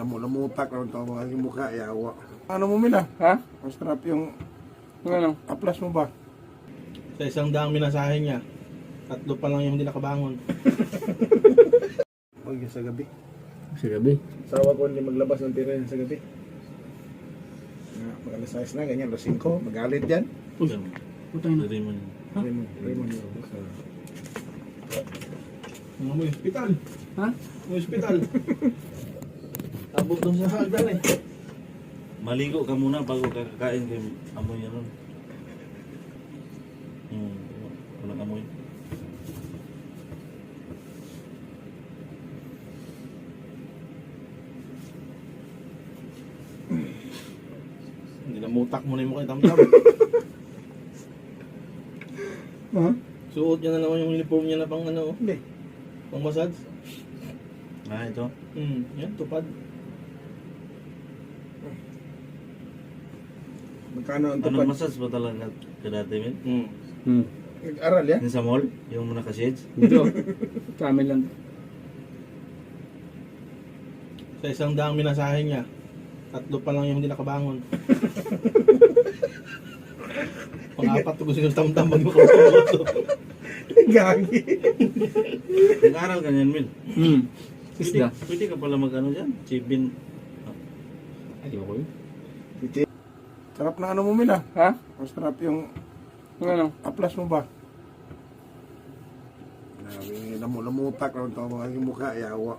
Lamutak lang ito ang aking mukha, yawa. Ano mo Mila? Ha? Masarap yung Ano? aplas mo ba? Sa 100 minasahe niya, 3 pa lang yung hindi nakabangon. Huwag yun sa gabi. Sa gabi. Sawa ko hindi maglabas ng tira yan sa gabi. Mag-alas 6 na, ganyan, alas 5, magalit yan. Putang na. Raymond. Raymond. Ano mo, hospital? Ha? Mo hospital. Abot doon sa hagdan eh. Maligo ka muna bago kakain kay amoy yan nun. Walang amoy. Hindi na mutak mo na yung mukha tamtam. Ha? Suot niya na naman yung uniform niya na pang ano, Hindi. pang massage. Ito. Yan, tupad. Magkano ang Anong tupad? massage ba talaga kadati, men? Nag-aral yan? Yung sa mall? Yung naka-shades? Dito. Kami lang. Sa 100 minasahe niya, 3 pa lang yung hindi nakabangon. Pang-4 to gusto yung tamtam bago ko. Gagi. Nag-aral ka niyan, men? Isda. Pwede ka pala mag-ano dyan? Chibin. Ayoko yun. Sarap na ano mo Mila? Ha? Masarap yung Ano? aplas mo ba? Lamutak lang ito ang aking mukha, yawa.